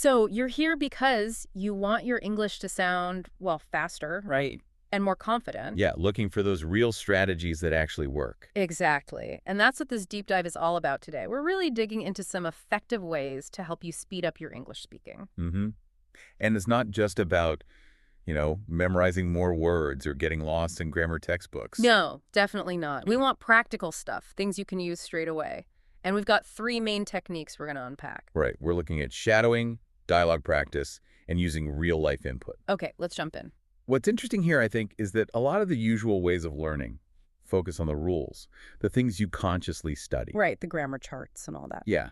So you're here because you want your English to sound, well, faster Right. and more confident. Yeah, looking for those real strategies that actually work. Exactly. And that's what this deep dive is all about today. We're really digging into some effective ways to help you speed up your English speaking. Mm-hmm. And it's not just about, memorizing more words or getting lost in grammar textbooks. No, definitely not. We want practical stuff, things you can use straight away. And we've got 3 main techniques we're going to unpack. Right. We're looking at shadowing, dialogue practice, and using real-life input. Okay, let's jump in. What's interesting here, I think, is that a lot of the usual ways of learning focus on the rules, the things you consciously study. Right, the grammar charts and all that. Yeah.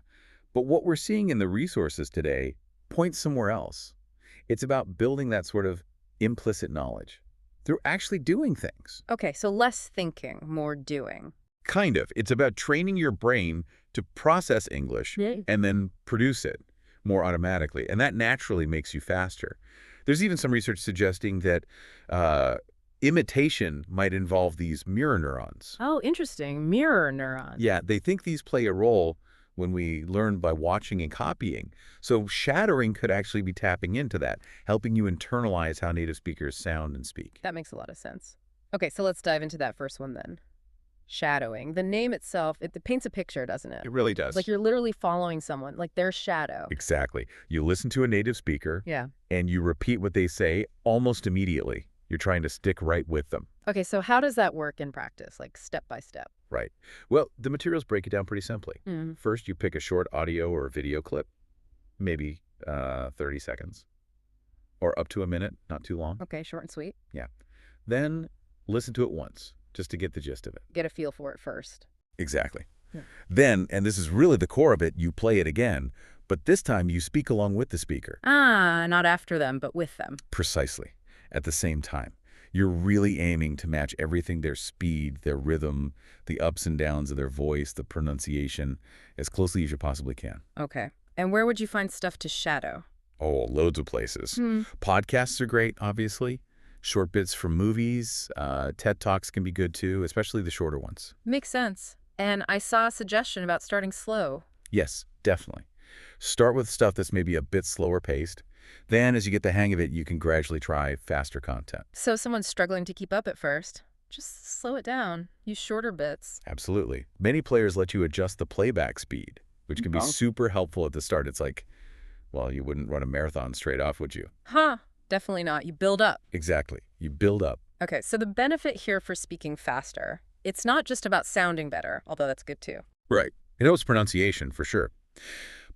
But what we're seeing in the resources today points somewhere else. It's about building that sort of implicit knowledge through actually doing things. Okay, so less thinking, more doing. Kind of. It's about training your brain to process English and then produce it more automatically. And that naturally makes you faster. There's even some research suggesting that imitation might involve these mirror neurons. Oh, interesting. Mirror neurons. Yeah, they think these play a role when we learn by watching and copying. So shadowing could actually be tapping into that, helping you internalize how native speakers sound and speak. That makes a lot of sense. Okay, so let's dive into that first one then. Shadowing. The name itself, it paints a picture, doesn't it? It really does. It's like you're literally following someone, like their shadow. Exactly. You listen to a native speaker Yeah. and you repeat what they say almost immediately. You're trying to stick right with them. Okay, so how does that work in practice, like step by step? Right. Well, the materials break it down pretty simply. Mm. First, you pick a short audio or video clip, maybe 30 seconds, or up to a minute, not too long. Okay, short and sweet. Yeah. Then listen to it once, just to get the gist of it. Get a feel for it first. Exactly. Yeah. Then, and this is really the core of it, you play it again, but this time you speak along with the speaker. Ah, not after them, but with them. Precisely. At the same time. You're really aiming to match everything, their speed, their rhythm, the ups and downs of their voice, the pronunciation, as closely as you possibly can. Okay. And where would you find stuff to shadow? Oh, loads of places. Podcasts are great, obviously. Short bits from movies. TED Talks can be good too, especially the shorter ones. Makes sense. And I saw a suggestion about starting slow. Yes, definitely. Start with stuff that's maybe a bit slower paced. Then, as you get the hang of it, you can gradually try faster content. So if someone's struggling to keep up at first, just slow it down. Use shorter bits. Absolutely. Many players let you adjust the playback speed, which can be super helpful at the start. It's like, well, you wouldn't run a marathon straight off, would you? Huh. Definitely not. You build up. Exactly. You build up. Okay, so the benefit here for speaking faster, it's not just about sounding better, although that's good too. Right. It helps pronunciation, for sure.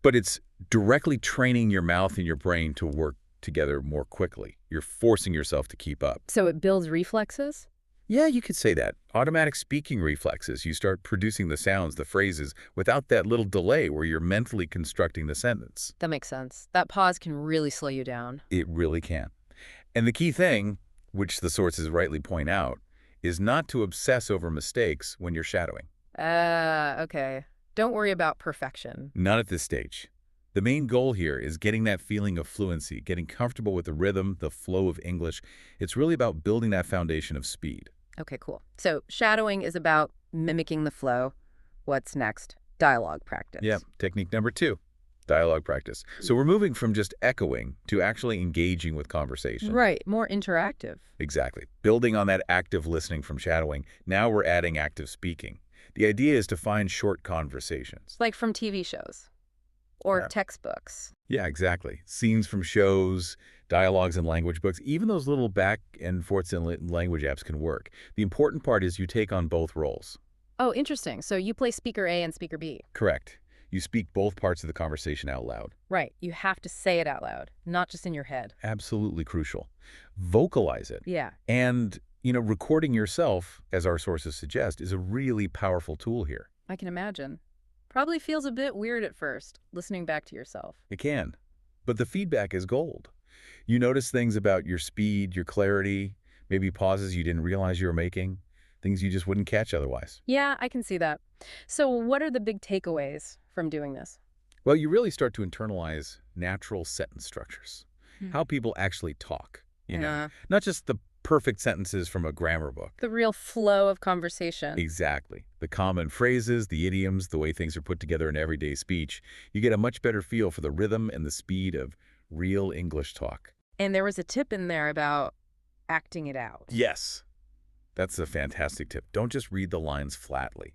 But it's directly training your mouth and your brain to work together more quickly. You're forcing yourself to keep up. So it builds reflexes? Yeah, you could say that. Automatic speaking reflexes. You start producing the sounds, the phrases, without that little delay where you're mentally constructing the sentence. That makes sense. That pause can really slow you down. It really can. And the key thing, which the sources rightly point out, is not to obsess over mistakes when you're shadowing. Okay. Don't worry about perfection. Not at this stage. The main goal here is getting that feeling of fluency, getting comfortable with the rhythm, the flow of English. It's really about building that foundation of speed. Okay, cool. So shadowing is about mimicking the flow. What's next? Dialogue practice. Yeah, technique number 2, dialogue practice. So we're moving from just echoing to actually engaging with conversation. Right, more interactive. Exactly. Building on that active listening from shadowing, now we're adding active speaking. The idea is to find short conversations. Like from TV shows or Yeah. textbooks. Yeah, exactly. Scenes from shows, dialogues in language books, even those little back and forths in language apps can work. The important part is you take on both roles. Oh, interesting. So you play speaker A and speaker B. Correct. You speak both parts of the conversation out loud. Right. You have to say it out loud, not just in your head. Absolutely crucial. Vocalize it. Yeah. And, recording yourself, as our sources suggest, is a really powerful tool here. I can imagine. Probably feels a bit weird at first, listening back to yourself. It can. But the feedback is gold. You notice things about your speed, your clarity, maybe pauses you didn't realize you were making, things you just wouldn't catch otherwise. Yeah, I can see that. So what are the big takeaways from doing this? Well, you really start to internalize natural sentence structures, how people actually talk, Yeah. Not just the perfect sentences from a grammar book. The real flow of conversation. Exactly. The common phrases, the idioms, the way things are put together in everyday speech. You get a much better feel for the rhythm and the speed of real English talk. And there was a tip in there about acting it out. Yes. That's a fantastic tip. Don't just read the lines flatly.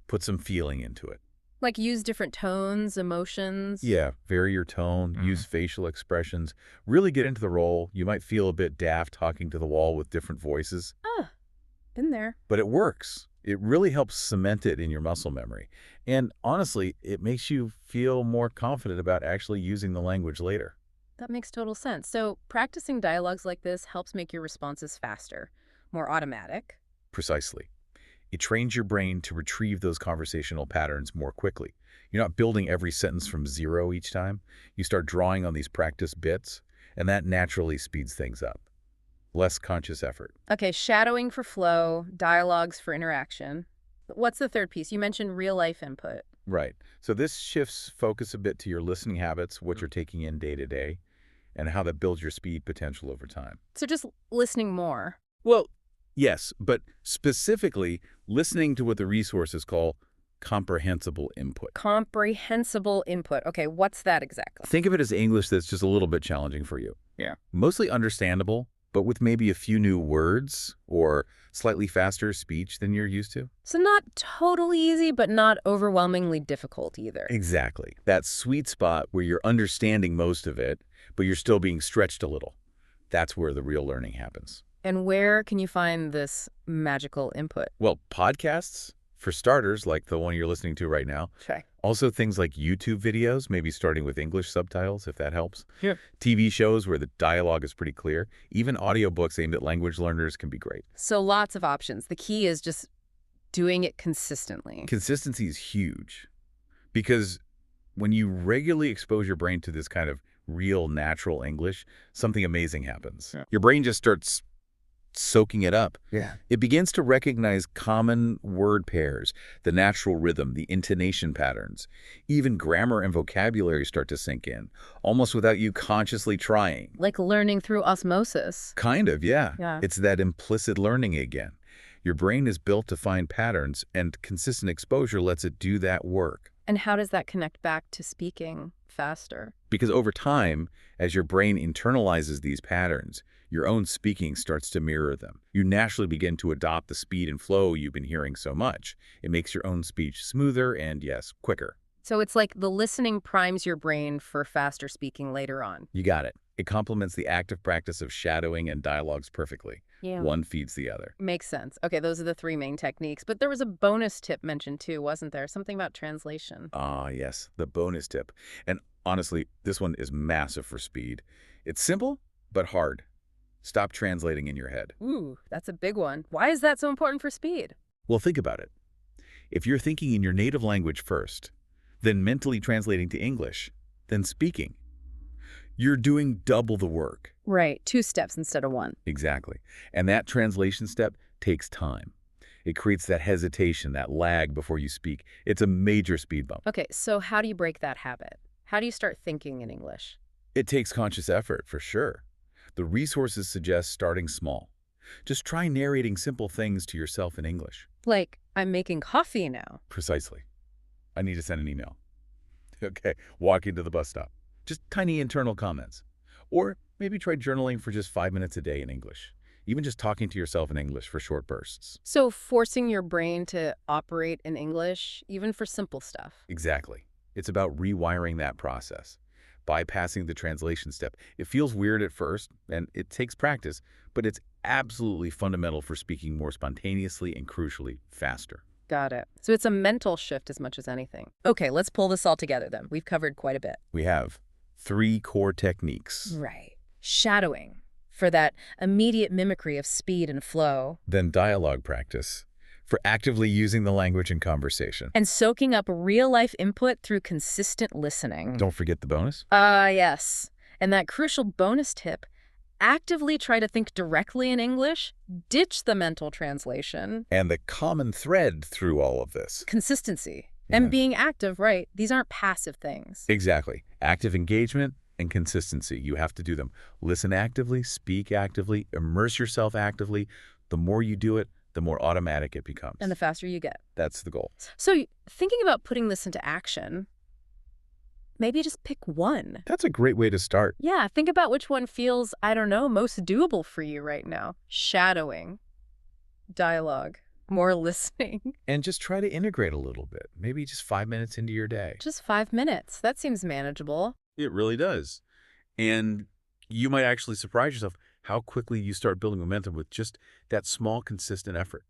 Put some feeling into it. Like use different tones, emotions. Yeah, vary your tone, use facial expressions, really get into the role. You might feel a bit daft talking to the wall with different voices. Been there. But it works. It really helps cement it in your muscle memory. And honestly, it makes you feel more confident about actually using the language later. That makes total sense. So practicing dialogues like this helps make your responses faster, more automatic. Precisely. It trains your brain to retrieve those conversational patterns more quickly. You're not building every sentence from zero each time. You start drawing on these practice bits, and that naturally speeds things up. Less conscious effort. Okay, shadowing for flow, dialogues for interaction. What's the third piece? You mentioned real-life input. Right. So this shifts focus a bit to your listening habits, what you're taking in day to day, and how that builds your speed potential over time. So just listening more. Well, yes, but specifically listening to what the resources call comprehensible input. Comprehensible input. Okay, what's that exactly? Think of it as English that's just a little bit challenging for you. Yeah. Mostly understandable, but with maybe a few new words or slightly faster speech than you're used to. So not totally easy, but not overwhelmingly difficult either. Exactly. That sweet spot where you're understanding most of it, but you're still being stretched a little. That's where the real learning happens. And where can you find this magical input? Well, podcasts, for starters, like the one you're listening to right now. Okay. Also things like YouTube videos, maybe starting with English subtitles, if that helps. Yeah. TV shows where the dialogue is pretty clear. Even audiobooks aimed at language learners can be great. So lots of options. The key is just doing it consistently. Consistency is huge because when you regularly expose your brain to this kind of real, natural English, something amazing happens. Yeah. Your brain just starts soaking it up. Yeah. It begins to recognize common word pairs, the natural rhythm, the intonation patterns. Even grammar and vocabulary start to sink in, almost without you consciously trying. Like learning through osmosis. Kind of, yeah. Yeah. It's that implicit learning again. Your brain is built to find patterns, and consistent exposure lets it do that work. And how does that connect back to speaking faster? Because over time, as your brain internalizes these patterns, your own speaking starts to mirror them. You naturally begin to adopt the speed and flow you've been hearing so much. It makes your own speech smoother and, yes, quicker. So it's like the listening primes your brain for faster speaking later on. You got it. It complements the active practice of shadowing and dialogues perfectly. Yeah. One feeds the other. Makes sense. Okay, those are the three main techniques. But there was a bonus tip mentioned too, wasn't there? Something about translation. Ah, yes, the bonus tip. And honestly, this one is massive for speed. It's simple, but hard. Stop translating in your head. Ooh, that's a big one. Why is that so important for speed? Well, think about it. If you're thinking in your native language first, then mentally translating to English, then speaking, you're doing double the work. Right, 2 steps instead of 1. Exactly. And that translation step takes time. It creates that hesitation, that lag before you speak. It's a major speed bump. Okay, so how do you break that habit? How do you start thinking in English? It takes conscious effort, for sure. The resources suggest starting small. Just try narrating simple things to yourself in English. Like, I'm making coffee now. Precisely. I need to send an email. Okay, walking to the bus stop. Just tiny internal comments. Or maybe try journaling for just 5 minutes a day in English. Even just talking to yourself in English for short bursts. So forcing your brain to operate in English, even for simple stuff. Exactly. It's about rewiring that process. Bypassing the translation step. It feels weird at first, and it takes practice, but it's absolutely fundamental for speaking more spontaneously and, crucially, faster. Got it. So it's a mental shift as much as anything. Okay, let's pull this all together then. We've covered quite a bit. We have 3 core techniques. Right. Shadowing, for that immediate mimicry of speed and flow. Then dialogue practice, for actively using the language in conversation. And soaking up real-life input through consistent listening. Don't forget the bonus. Yes. And that crucial bonus tip, actively try to think directly in English, ditch the mental translation. And the common thread through all of this. Consistency. Yeah. And being active, right? These aren't passive things. Exactly. Active engagement and consistency. You have to do them. Listen actively, speak actively, immerse yourself actively. The more you do it, the more automatic it becomes. And the faster you get. That's the goal. So thinking about putting this into action, maybe just pick one. That's a great way to start. Yeah, think about which one feels, I don't know, most doable for you right now. Shadowing, dialogue, more listening. And just try to integrate a little bit. Maybe just 5 minutes into your day. Just 5 minutes. That seems manageable. It really does. And you might actually surprise yourself how quickly you start building momentum with just that small, consistent effort.